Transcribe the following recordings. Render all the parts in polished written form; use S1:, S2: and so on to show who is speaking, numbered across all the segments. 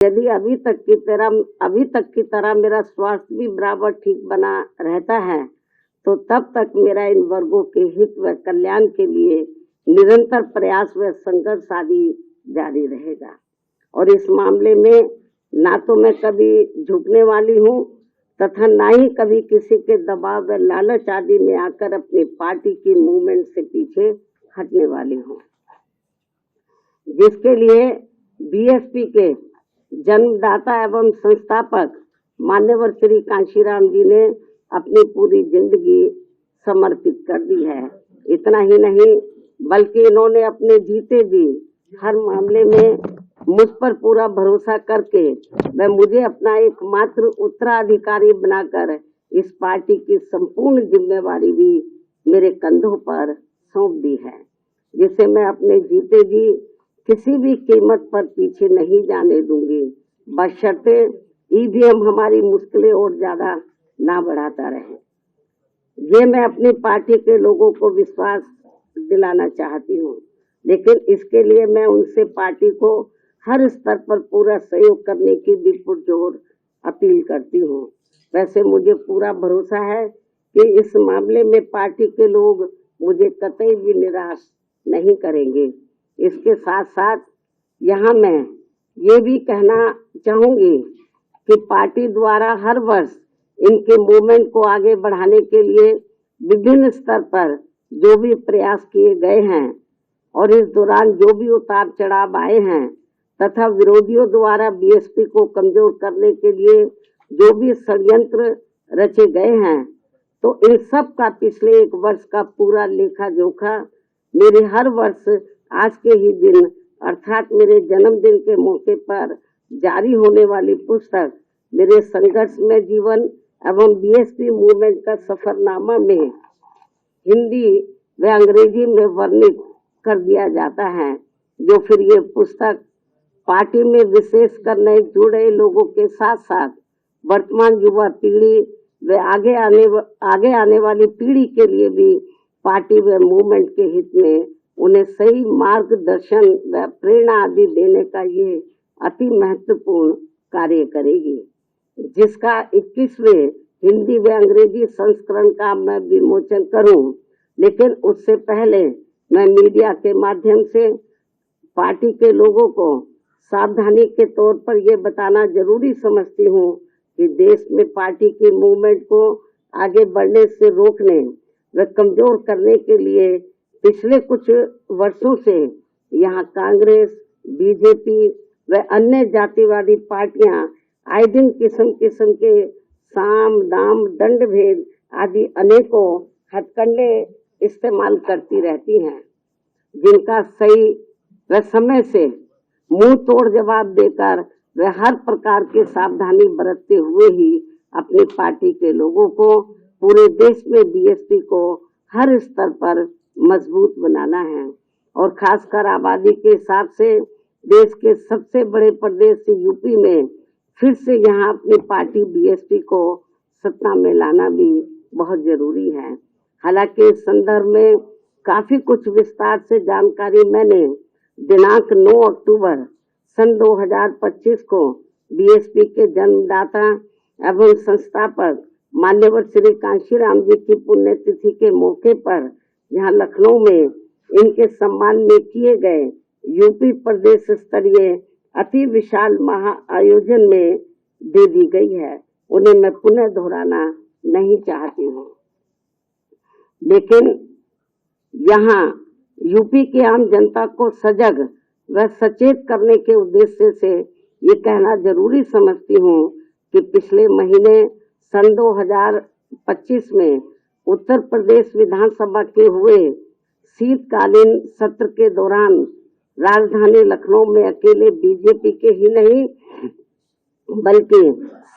S1: यदि अभी तक की तरह मेरा स्वास्थ्य भी बराबर ठीक बना रहता है तो तब तक मेरा इन वर्गों के हित व कल्याण के लिए निरंतर प्रयास व संघर्ष आदि जारी रहेगा। और इस मामले में ना तो मैं कभी झुकने वाली हूँ तथा ना ही कभी किसी के दबाव व लालच आदि में आकर अपनी पार्टी की मूवमेंट से पीछे हटने वाली हूँ, जिसके लिए बीएसपी के जन्मदाता एवं संस्थापक मान्यवर श्री कांशीराम जी ने अपनी पूरी जिंदगी समर्पित कर दी है। इतना ही नहीं बल्कि इन्होंने अपने जीते जी हर मामले में मुझ पर पूरा भरोसा करके व मुझे अपना एकमात्र उत्तराधिकारी बनाकर इस पार्टी की संपूर्ण जिम्मेवारी भी मेरे कंधों पर सौंप दी है, जिसे मैं अपने जीते जी किसी भी कीमत पर पीछे नहीं जाने दूंगी, बशर्ते ईवीएम हमारी मुश्किलें और ज्यादा ना बढ़ाता रहे। ये मैं अपनी पार्टी के लोगों को विश्वास दिलाना चाहती हूँ, लेकिन इसके लिए मैं उनसे पार्टी को हर स्तर पर पूरा सहयोग करने की भी पुरजोर अपील करती हूँ। वैसे मुझे पूरा भरोसा है कि इस मामले में पार्टी के लोग मुझे कतई भी निराश नहीं करेंगे। इसके साथ साथ यहाँ मैं ये भी कहना चाहूंगी कि पार्टी द्वारा हर वर्ष इनके मूवमेंट को आगे बढ़ाने के लिए विभिन्न स्तर पर जो भी प्रयास किए गए हैं और इस दौरान जो भी उतार चढ़ाव आए हैं तथा विरोधियों द्वारा बीएसपी को कमजोर करने के लिए जो भी षड्यंत्र रचे गए हैं, तो इन सब का पिछले एक वर्ष का पूरा लेखा जोखा मेरे हर वर्ष आज के ही दिन अर्थात मेरे जन्मदिन के मौके पर जारी होने वाली पुस्तक मेरे संघर्ष में जीवन एवं बीएसपी मूवमेंट का सफरनामा में हिंदी व अंग्रेजी में वर्णित कर दिया जाता है, जो फिर ये पुस्तक पार्टी में विशेषकर नए जुड़े लोगों के साथ साथ वर्तमान युवा पीढ़ी व आगे आने वाली पीढ़ी के लिए भी पार्टी व मूवमेंट के हित में उन्हें सही मार्गदर्शन व प्रेरणा आदि देने का ये अति महत्वपूर्ण कार्य करेगी, जिसका 21वें हिंदी व अंग्रेजी संस्करण का मैं विमोचन करूं। लेकिन उससे पहले मैं मीडिया के माध्यम से पार्टी के लोगों को सावधानी के तौर पर यह बताना जरूरी समझती हूँ कि देश में पार्टी की मूवमेंट को आगे बढ़ने से रोकने व कमजोर करने के लिए पिछले कुछ वर्षों से यहाँ कांग्रेस, बीजेपी व अन्य जातिवादी पार्टियां आए दिन किस्म किस्म के साम दाम दंड भेद आदि अनेकों हथकंडे इस्तेमाल करती रहती हैं, जिनका सही व समय से मुंह तोड़ जवाब देकर वे हर प्रकार की सावधानी बरतते हुए ही अपनी पार्टी के लोगों को पूरे देश में बीएसपी को हर स्तर पर मजबूत बनाना है। और खासकर आबादी के हिसाब से देश के सबसे बड़े प्रदेश यूपी में फिर से यहाँ अपनी पार्टी बीएसपी को सत्ता में लाना भी बहुत जरूरी है। हालांकि इस संदर्भ में काफी कुछ विस्तार से जानकारी मैंने दिनांक 9 अक्टूबर सन 2025 को बीएसपी के जन्मदाता एवं संस्थापक मान्यवर श्री कांशीराम जी की पुण्यतिथि के मौके पर यहाँ लखनऊ में इनके सम्मान में किए गए यूपी प्रदेश स्तरीय अति विशाल महा आयोजन में दे दी गई है। उन्हें मैं पुनः दोहराना नहीं चाहती हूँ, लेकिन यहाँ यूपी की आम जनता को सजग व सचेत करने के उद्देश्य से ये कहना जरूरी समझती हूँ कि पिछले महीने सन 2025 में उत्तर प्रदेश विधानसभा के हुए शीतकालीन सत्र के दौरान राजधानी लखनऊ में अकेले बीजेपी के ही नहीं बल्कि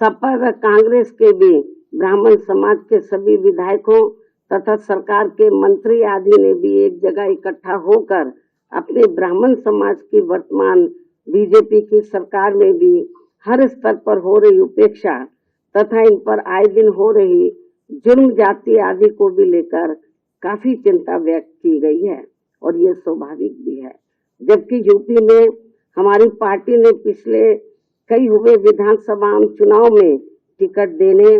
S1: सपा व कांग्रेस के भी ब्राह्मण समाज के सभी विधायकों तथा सरकार के मंत्री आदि ने भी एक जगह इकट्ठा होकर अपने ब्राह्मण समाज की वर्तमान बीजेपी की सरकार में भी हर स्तर पर हो रही उपेक्षा तथा इन पर आए दिन हो रही जुर्म जाति आदि को भी लेकर काफी चिंता व्यक्त की गई है और ये स्वाभाविक भी है। जबकि यूपी में हमारी पार्टी ने पिछले कई हुए विधानसभा चुनाव में टिकट देने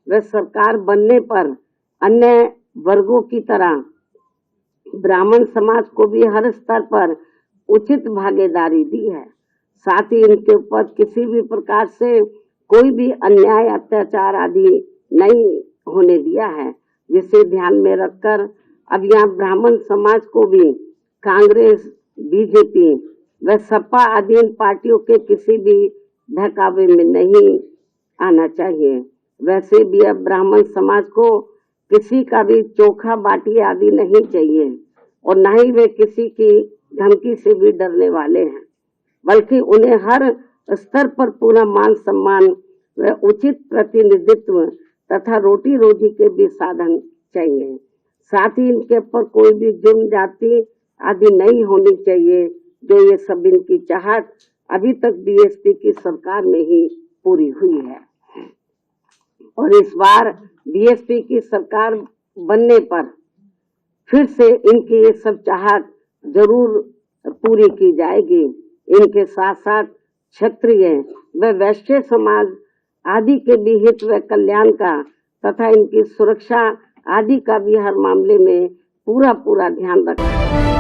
S1: व सरकार बनने पर अन्य वर्गों की तरह ब्राह्मण समाज को भी हर स्तर पर उचित भागीदारी दी है। साथ ही इनके ऊपर किसी भी प्रकार से कोई भी अन्याय अत्याचार आदि नहीं होने दिया है, जिसे ध्यान में रखकर अब यहाँ ब्राह्मण समाज को भी कांग्रेस, बीजेपी व सपा आदि इन पार्टियों के किसी भी बहकावे में नहीं आना चाहिए। वैसे भी अब ब्राह्मण समाज को किसी का भी चोखा बाटी आदि नहीं चाहिए और न ही वे किसी की धमकी से भी डरने वाले हैं, बल्कि उन्हें हर स्तर पर पूरा मान सम्मान व उचित प्रतिनिधित्व तथा रोटी रोजी के भी साधन चाहिए। साथ ही इनके ऊपर कोई भी जुर्म जाति आदि नहीं होनी चाहिए, जो ये सब इनकी चाहत अभी तक बीएसपी की सरकार में ही पूरी हुई है। और इस बार बीएसपी की सरकार बनने पर फिर से इनकी ये सब चाहत जरूर पूरी की जाएगी। इनके साथ साथ क्षत्रिय व वैश्य समाज आदि के भी हित व कल्याण का तथा इनकी सुरक्षा आदि का भी हर मामले में पूरा ध्यान रखा